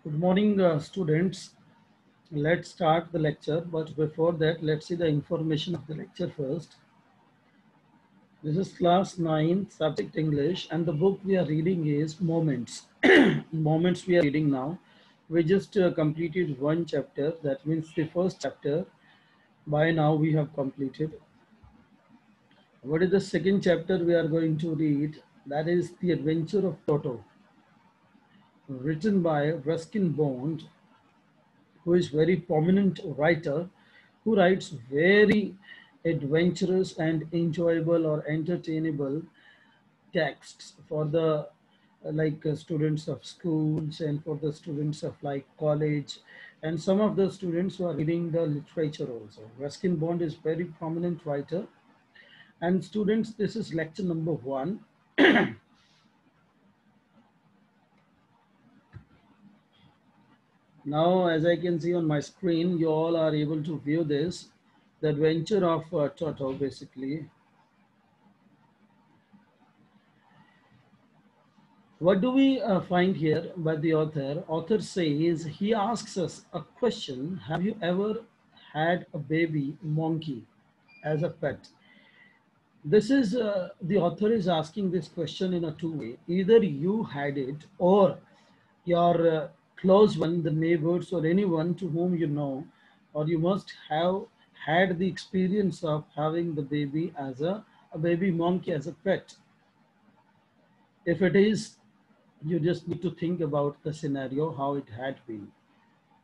Good morning, students. Let's start the lecture, but before that, let's see the information of the lecture first. This is class 9, subject English, and the book we are reading is Moments. Moments we are reading now. We just completed one chapter, that means the first chapter. By now, we have completed. What is the second chapter we are going to read? That is The Adventure of Toto, written by Ruskin Bond, who is very prominent writer who writes very adventurous and enjoyable or entertainable texts for the students of schools and for the students of like college and some of the students who are reading the literature also. Ruskin Bond is very prominent writer. And students, this is lecture number 1. Now, as I can see on my screen, you all are able to view this, the adventure of Toto, basically. What do we find here by the author? Author says, he asks us a question: have you ever had a baby monkey as a pet? This is the author is asking this question in a two-way. Either you had it, or your close one, the neighbors, or anyone to whom you know, or you must have had the experience of having the baby as a baby monkey as a pet. If it is, you just need to think about the scenario, how it had been.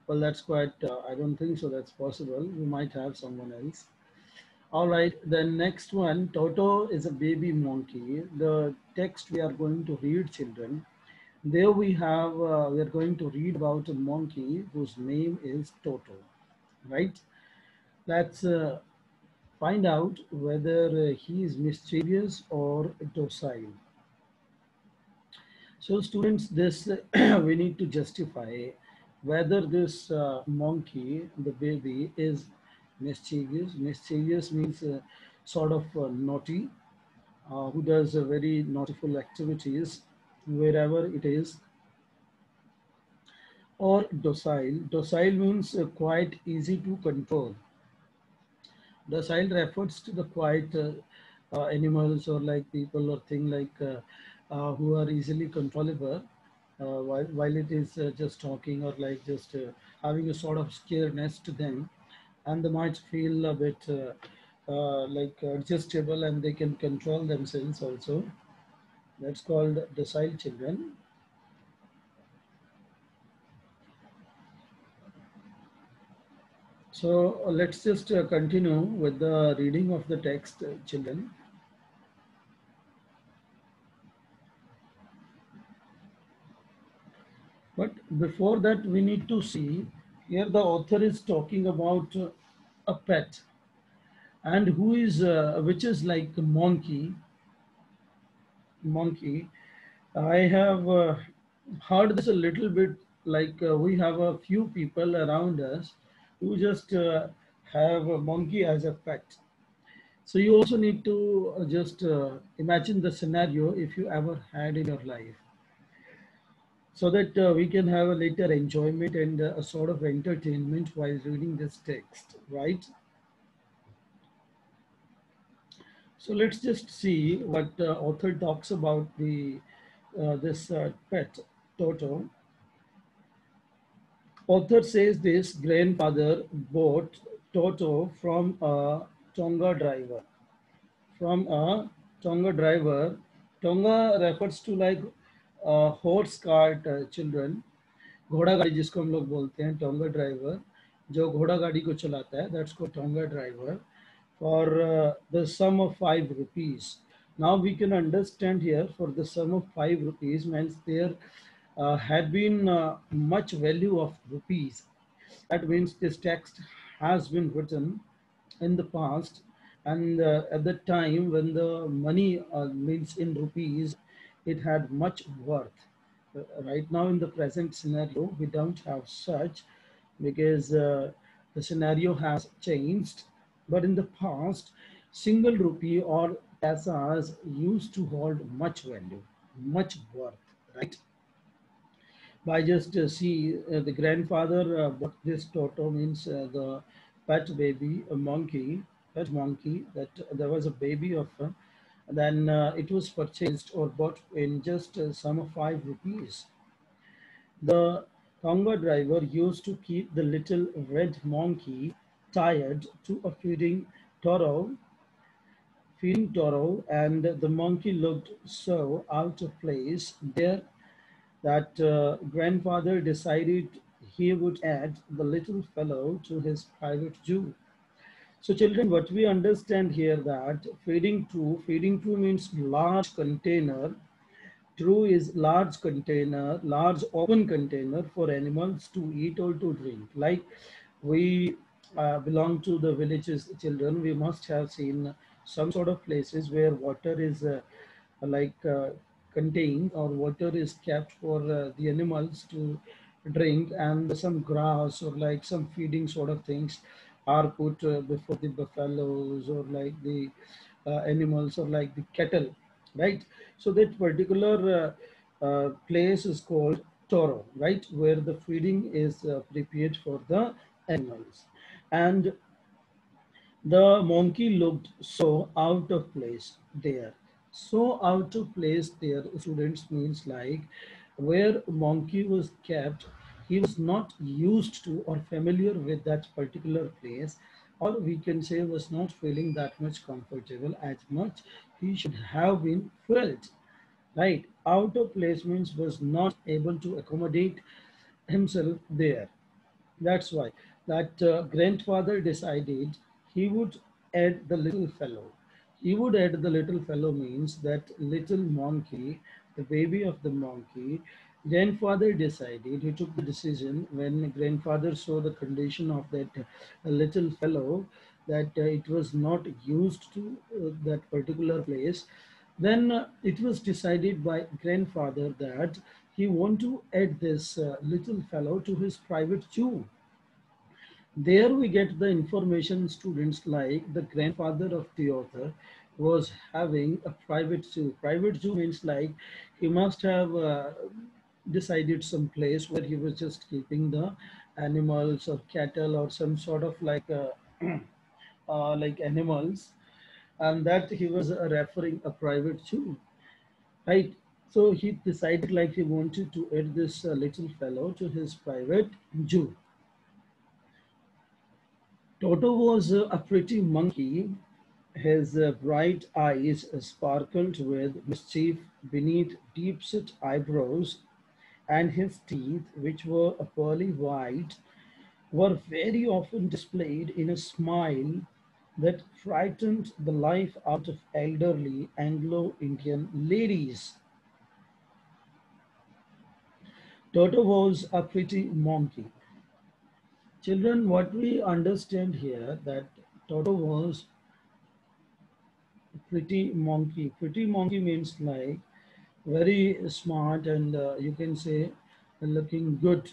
Well, that's quite, I don't think so that's possible. We might have someone else. All right, the next one, Toto is a baby monkey. The text we are going to read, children. There we are going to read about a monkey whose name is Toto, right? Let's find out whether he is mischievous or docile. So students, this we need to justify whether this monkey, the baby, is mischievous. Mischievous means sort of naughty, who does very naughtyful activities wherever it is, or docile. Docile means quite easy to control. Docile refers to the quiet animals or like people or thing like who are easily controllable, while it is just talking or like just having a sort of scaredness to them, and they might feel a bit adjustable and they can control themselves also. That's called docile children. So let's just continue with the reading of the text, children. But before that, we need to see here the author is talking about a pet, and who is which is like a monkey. Monkey. I have heard this a little bit. Like we have a few people around us who just have a monkey as a pet. So you also need to just imagine the scenario if you ever had in your life, so that we can have a later enjoyment and a sort of entertainment while reading this text, right? So let's just see what author talks about the this pet Toto. Author says this grandfather bought Toto from a Tonga driver. From a Tonga driver. Tonga refers to like horse cart children. घोड़ा गाड़ी जिसको हम लोग बोलते हैं tonga driver, जो घोड़ा गाड़ी को चलाता है, दैट्स को tonga driver, for the sum of 5 rupees. Now we can understand here for the sum of 5 rupees means there had been much value of rupees. That means this text has been written in the past, and at the time when the money means in rupees, it had much worth. Right now in the present scenario, we don't have such, because the scenario has changed. But in the past, single rupee or paisas used to hold much value, much worth, right? By just see the grandfather bought this Toto, means the pet baby, a monkey, pet monkey, that there was a baby of, then it was purchased or bought in just sum of 5 rupees. The Tonga driver used to keep the little red monkey tied to a feeding Toro, and the monkey looked so out of place there that grandfather decided he would add the little fellow to his private zoo. So children, what we understand here that feeding true means large container. True is large container, large open container for animals to eat or to drink. Like we belong to the villages, children, we must have seen some sort of places where water is like contained, or water is kept for the animals to drink, and some grass or like some feeding sort of things are put before the buffaloes or like the animals or like the cattle, right? So that particular place is called toro, right, where the feeding is prepared for the animals. And the monkey looked so out of place there. So out of place there, students, means like where monkey was kept, he was not used to or familiar with that particular place, or we can say was not feeling that much comfortable as much he should have been felt. Right? Out of place means was not able to accommodate himself there. That's why that grandfather decided he would add the little fellow. He would add the little fellow means that little monkey, the baby of the monkey. Grandfather decided, he took the decision when grandfather saw the condition of that little fellow, that it was not used to that particular place. Then it was decided by grandfather that he want to add this little fellow to his private zoo. There we get the information, students, like the grandfather of the author was having a private zoo. Private zoo means like he must have decided some place where he was just keeping the animals or cattle or some sort of like animals, and that he was referring a private zoo, right? So he decided like he wanted to add this little fellow to his private zoo. Toto was a pretty monkey. His bright eyes sparkled with mischief beneath deep set eyebrows, and his teeth, which were a pearly white, were very often displayed in a smile that frightened the life out of elderly Anglo Indian ladies. Toto was a pretty monkey. Children, what we understand here that Toto was pretty monkey. Pretty monkey means like very smart and you can say looking good.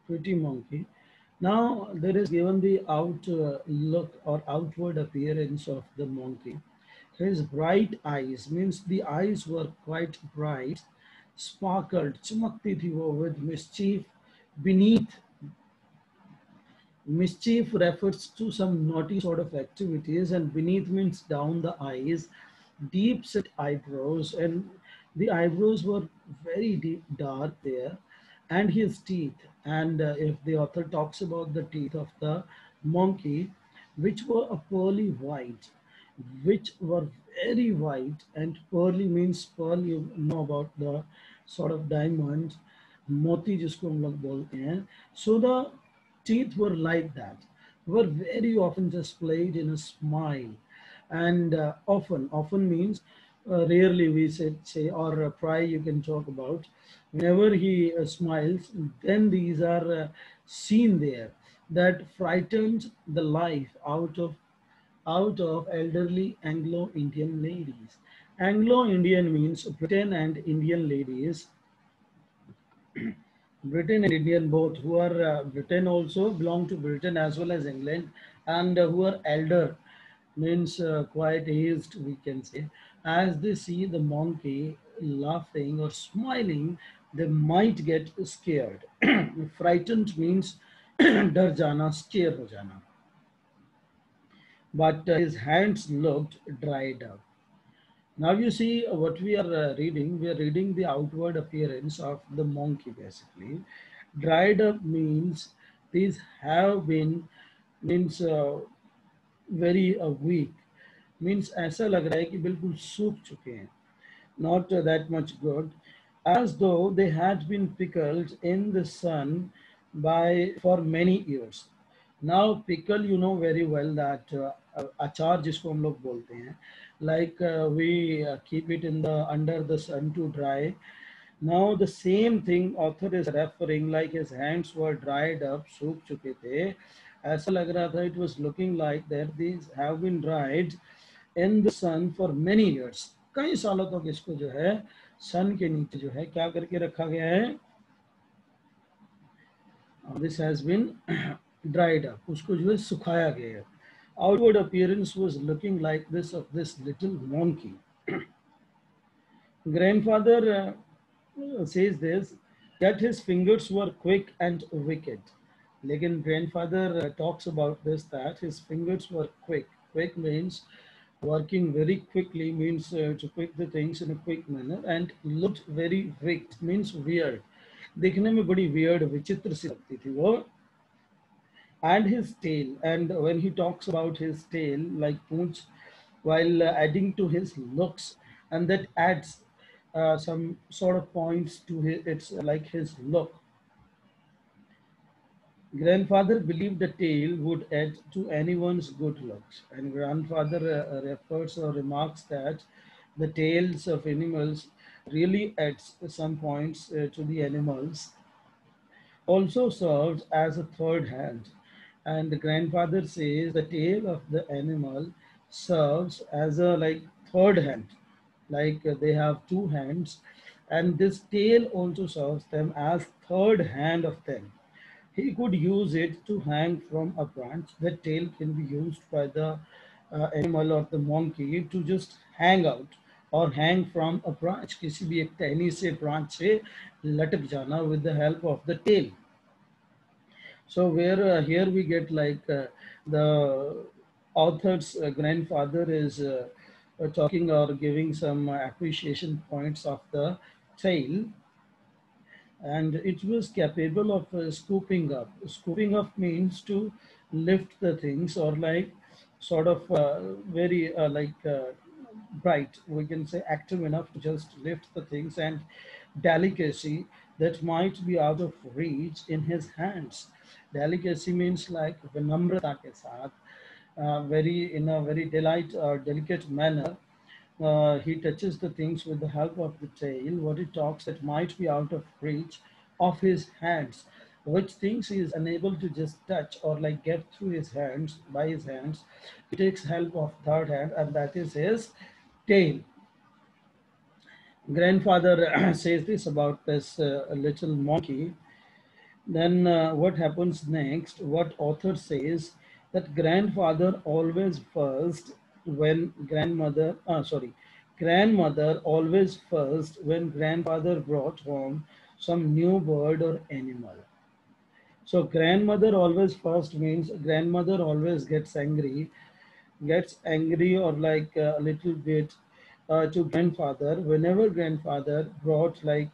Pretty monkey. Now there is given the out look or outward appearance of the monkey. His bright eyes means the eyes were quite bright, sparkled, चमकती थी वो with mischief beneath. Mischief refers to some naughty sort of activities, and beneath means down the eyes, deep set eyebrows, and the eyebrows were very deep, dark there, and his teeth. And if the author talks about the teeth of the monkey, which were a pearly white, which were very white, and pearly means pearl, you know about the sort of diamond, मोती जिसको हम लोग बोलते हैं. So the teeth were like that, were very often displayed in a smile, and often means rarely we say or pry you can talk about. Whenever he smiles, then these are seen there that frightened the life out of elderly Anglo-Indian ladies. Anglo-Indian means Britain and Indian ladies. Britain and Indian both, who are Britain also belong to Britain as well as England, and who are elder, means quite aged, we can say, as they see the monkey laughing or smiling they might get scared. Frightened means डर जाना, scare हो जाना. But his hands looked dried up. Now you see what we are reading. We are reading the outward appearance of the monkey basically. Dried up means these have been means very weak. Means ऐसा लग रहा है कि बिल्कुल सूख चुके हैं. Not that much good, as though they had been pickled in the sun by for many years. Now pickle, you know very well that achar जिसको हम लोग बोलते हैं, like we keep it in the under the sun to dry. Now the same thing author is referring, like his hands were dried up, सूख चुके थे. ऐसा लग रहा था, it was looking like that these have been dried in the sun for many years. कई सालों तक इसको जो है सन के नीचे जो है क्या करके रखा गया है. This has been dried up. उसको जो है सुखाया गया है. Outward appearance was looking like this of this little monkey. Grandfather says this, that his fingers were quick and wicked. Lekin grandfather talks about this, that his fingers were quick. Quick means working very quickly, means to quick the things in a quick manner, and looked very wicked means weird. देखने में बड़ी weird विचित्र सी लगती थी वो. And his tail, and when he talks about his tail like Poonch, while adding to his looks, and that adds some sort of points to his, it's like his look. Grandfather believed the tail would add to anyone's good looks, and grandfather refers or remarks that the tails of animals really adds some points to the animals. Also serves as a third hand. And the grandfather says the tail of the animal serves as a like third hand, like they have two hands, and this tail also serves them as third hand of them. He could use it to hang from a branch. The tail can be used by the animal or the monkey to just hang out or hang from a branch. किसी भी एक टहनी से branch से लटक जाना with the help of the tail. So where here we get like the author's grandfather is talking or giving some appreciation points of the tail, and it was capable of scooping up. Scooping up means to lift the things or like sort of very bright, we can say active enough to just lift the things, and delicacy that might be out of reach in his hands. Delicacy means like vinamrata ke saath, very in a very delicate manner. He touches the things with the help of the tail, what he talks that might be out of reach of his hands, which things he is unable to just touch or like get through his hands by his hands. He takes help of third hand, and that is his tail. Grandfather says this about this little monkey. Then what happens next? What author says that grandfather always first when grandmother always first when grandfather brought home some new bird or animal. So grandmother always first means grandmother always gets angry or like a little bit to grandfather whenever grandfather brought like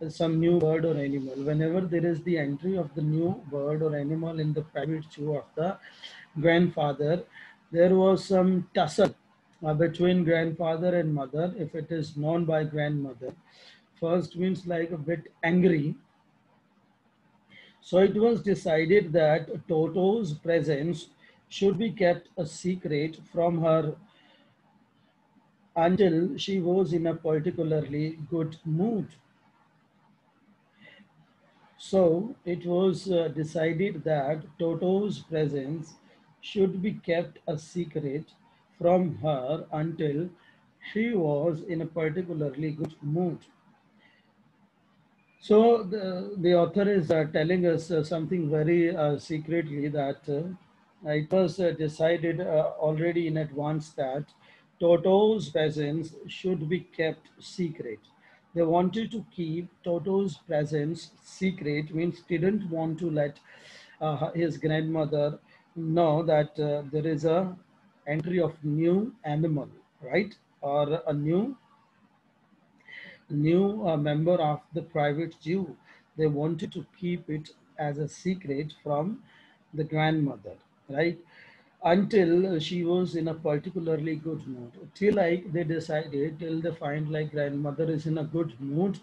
some new bird or animal. Whenever there is the entry of the new bird or animal in the private chew of the grandfather, there was some tussle between grandfather and mother. If it is known by grandmother, first means like a bit angry. So it was decided that Toto's presence should be kept a secret from her until she was in a particularly good mood. So it was decided that Toto's presence should be kept a secret from her until she was in a particularly good mood. So the author is telling us something very secretly, that it was decided already in advance that Toto's presence should be kept secret. They wanted to keep Toto's presence secret, means didn't want to let his grandmother know that there is a entry of new animal, right? Or a new member of the private Jew. They wanted to keep it as a secret from the grandmother, right? Until she was in a particularly good mood. Till like they decided, till they find like grandmother is in a good mood,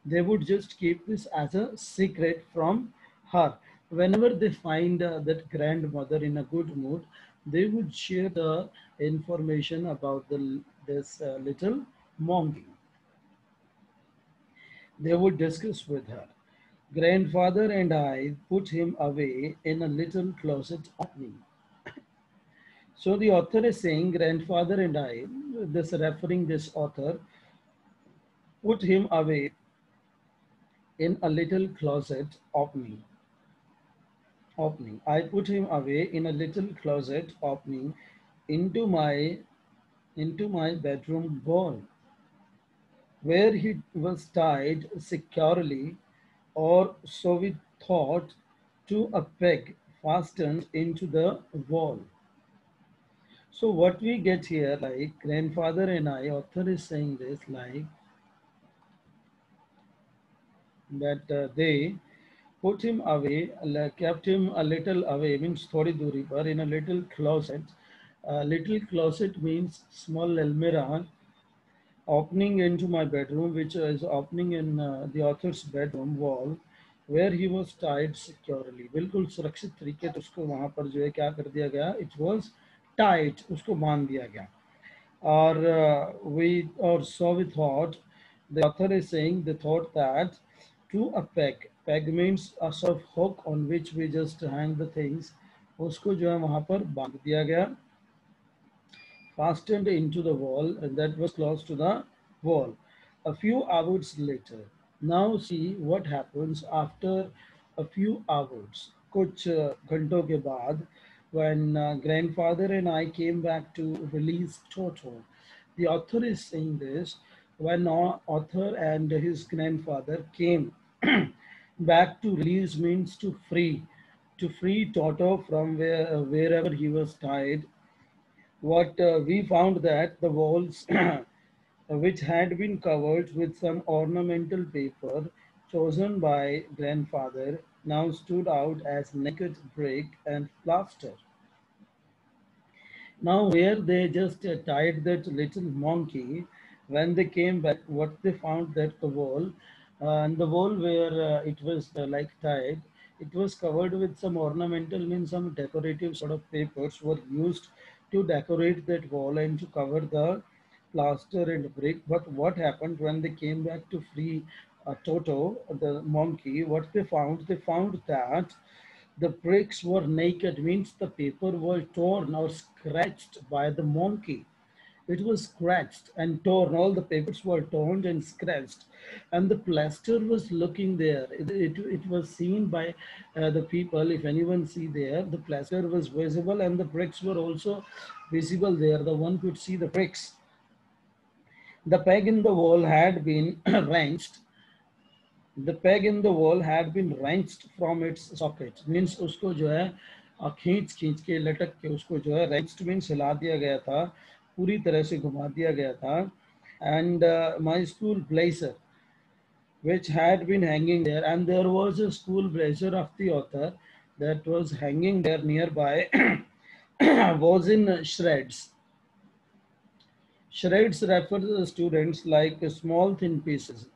they would just keep this as a secret from her. Whenever they find that grandmother in a good mood, they would share the information about this little monkey. They would discuss with her. Grandfather and I put him away in a little closet opening. So the author is saying, grandfather and I, this referring this author, put him away in a little closet opening. Opening. I put him away in a little closet opening into my into my bedroom wall, where he was tied securely, or so we thought, to a peg fastened into the wall. So what we get here, like grandfather and I, author is saying this like that they put him away, kept him a little away, means thodi duri par, in a little closet. Little closet means small almirah opening into my bedroom, which is opening in the author's bedroom wall, where he was tied securely. बिल्कुल सुरक्षित तरीके से उसको वहाँ पर जो है क्या कर दिया गया, it was tied, उसको बांध दिया गया. Or so we thought, the author is saying they thought that to a peg means a sort of hook on which we just hang the things, उसको जो है वहाँ पर बांध दिया गया, fastened into the wall, and that was close to the wall. A few hours later, now see what happens after a few hours. कुछ घंटों के बाद, when grandfather and I came back to release Toto, the author is saying this. When author and his grandfather came back to release means to free Toto from wherever he was tied. What we found that the walls, which had been covered with some ornamental paper chosen by grandfather, now stood out as naked brick and plaster. Now, where they just tied that little monkey, when they came back, what they found that the wall, and the wall where it was like tied, it was covered with some ornamental, means some decorative sort of papers were used to decorate that wall and to cover the plaster and brick. But what happened when they came back to free Toto, the monkey? What they found that the bricks were naked, means the paper was torn or scratched by the monkey. It was scratched and torn. All the papers were torn and scratched, and the plaster was looking there. It was seen by the people. If anyone see there, the plaster was visible, and the bricks were also visible there. The one could see the bricks. The peg in the wall had been wrenched. The peg in the wall had been wrenched from its socket. Means उसको जो है खींच खींच के लटक के उसको जो है wrenched means हिला दिया गया था, पूरी तरह से घुमा दिया गया था. And my school blazer, which had been hanging there, and there was a school blazer of the author that was hanging there nearby, was in shreds. Shreds refer to the students like small thin pieces.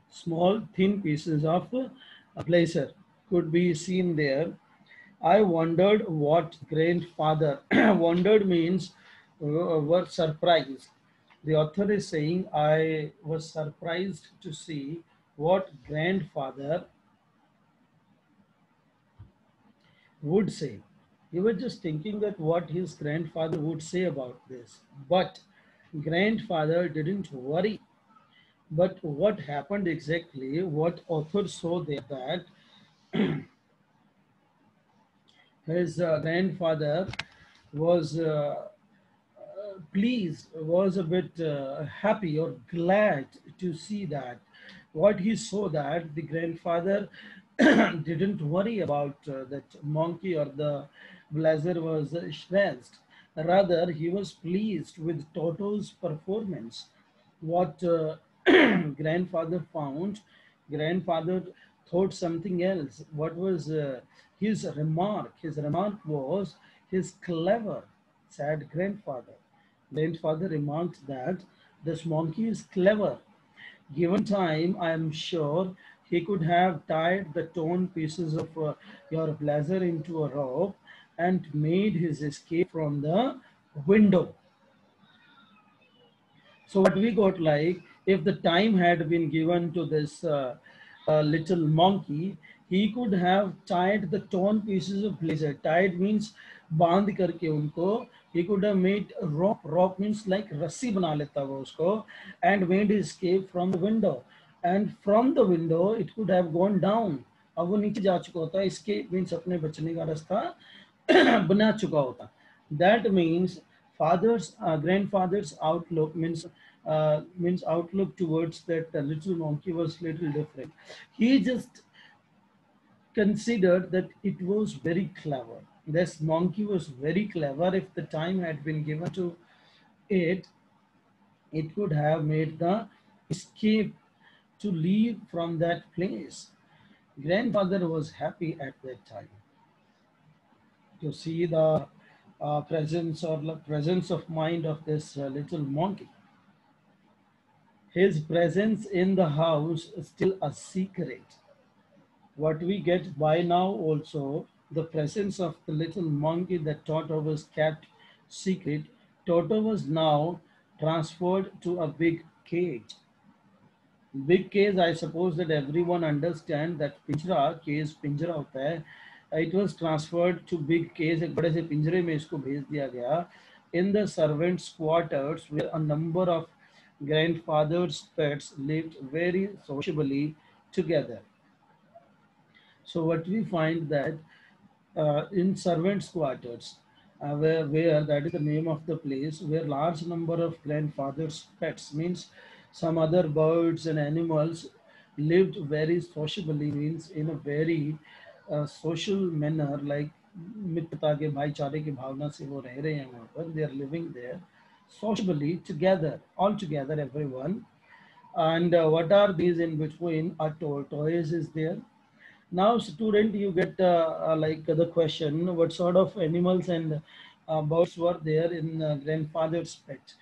Small thin pieces of blazer could be seen there. I wondered what grandfather, wondered means were surprised. The author is saying, I was surprised to see what grandfather would say. He was just thinking that what his grandfather would say about this. But grandfather didn't worry. But what happened exactly, what author saw there, that his grandfather was pleased, was a bit happy or glad to see that what he saw that the grandfather didn't worry about that monkey or the blazer was stressed. Rather, he was pleased with Toto's performance. What grandfather found, grandfather thought something else. What was his remark? His remark was, he's clever, said grandfather. Grandfather remarked that this monkey is clever. Given time, I am sure he could have tied the torn pieces of your blazer into a rope and made his escape from the window. So what we got, like, if the time had been given to this little monkey, he could have tied the torn pieces of blazer. Tied means बांध करके उनको. He could have made a rope. Rope means like रस्सी बना लेता वो उसको, and made his escape from the window. And from the window, it could have gone down. अब वो नीचे जा चुका होता. Escape means अपने बचने का रास्ता बना चुका होता. That means father's grandfather's outlook means outlook towards that little monkey was little different. He just considered that it was very clever. This monkey was very clever. If the time had been given to it, it could have made the escape to leave from that place. Grandfather was happy at that time to see the presence or the presence of mind of this little monkey. His presence in the house is still a secret. What we get by now also, the presence of the little monkey that Toto was kept secret. Toto was now transferred to a big cage. Big cage, I suppose that everyone understand that पिंजरा cage पिंजरा होता है. It was transferred to big cage. एक बड़े से पिंजरे में इसको भेज दिया गया. In the servants' quarters, where a number of grandfather's pets lived very sociably together. So what we find that in servants' quarters, where that is the name of the place, where large number of grandfathers' pets means some other birds and animals lived very sociably means in a very social manner, like मित्रता के भाईचारे की भावना से वो रह रहे हैं वहाँ पर. They are living there sociably together, all together, everyone. And what are these in between? A tortoise is there. Now, student, you get like the question, what sort of animals and birds were there in grandfather's pet?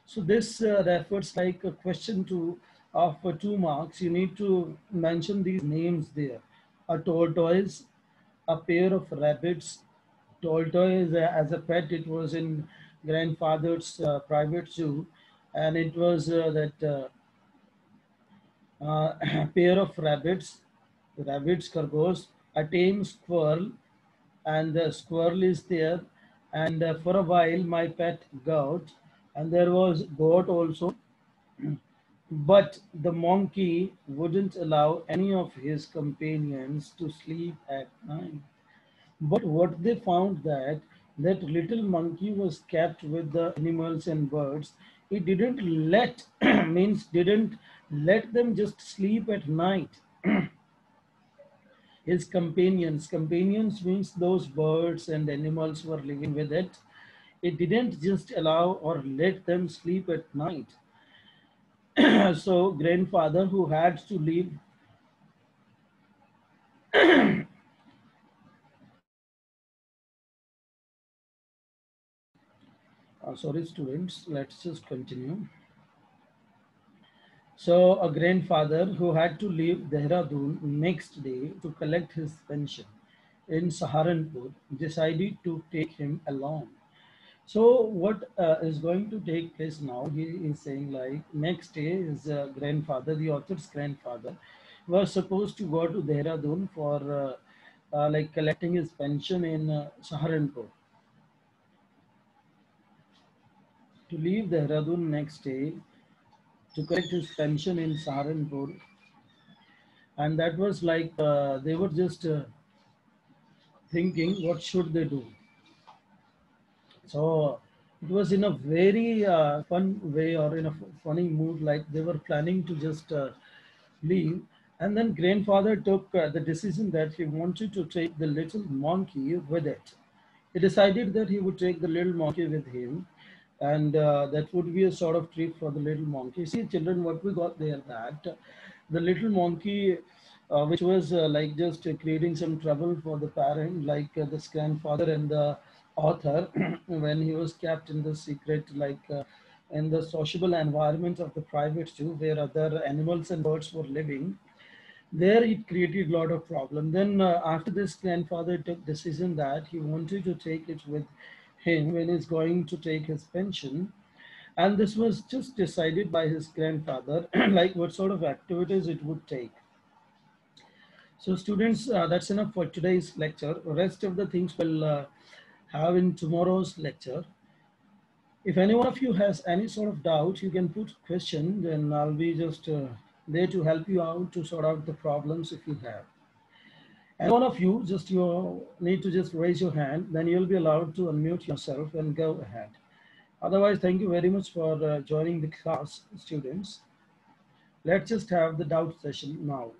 So this refers like a question to of 2 marks. You need to mention these names there. A tortoise, a pair of rabbits. Tortoise as a pet, it was in grandfather's private zoo, and it was pair of rabbits, khargos, a tame squirrel, and the squirrel is there. And for a while, my pet goat, and there was goat also. But the monkey wouldn't allow any of his companions to sleep at night. But what they found that little monkey was kept with the animals and birds. It didn't let means didn't let them just sleep at night. His companions means those birds and animals were living with it. It didn't just allow or let them sleep at night. So grandfather who had to leave sorry students, let's just continue. So a grandfather who had to leave Dehradun next day to collect his pension in Saharanpur decided to take him along. So what is going to take place now? He is saying like next day his grandfather, the author's grandfather, was supposed to go to Dehradun for like collecting his pension in Saharanpur. To leave Dehradun next day to collect his pension in Saharanpur, and that was like they were just thinking what should they do. So It was in a very fun way or in a funny mood, like they were planning to just leave. And then grandfather took the decision that he wanted to take the little monkey with it. He decided that he would take the little monkey with him, and that would be a sort of treat for the little monkey. See, children, what we got there, that the little monkey, which was like just creating some trouble for the parent, like this grandfather and the author, when he was kept in the secret, like in the sociable environment of the private zoo, where other animals and birds were living. There it created a lot of problem. Then after this, grandfather took decision that he wanted to take it with him when he's going to take his pension. And this was just decided by his grandfather, like what sort of activities it would take. So students, that's enough for today's lecture. Rest of the things we'll have in tomorrow's lecture. If any one of you has any sort of doubt, you can put question, then I'll be just there to help you out to sort out the problems if you have. And one of you, just you need to just raise your hand, then you'll be allowed to unmute yourself and go ahead. Otherwise, thank you very much for joining the class, students. Let's just have the doubt session now.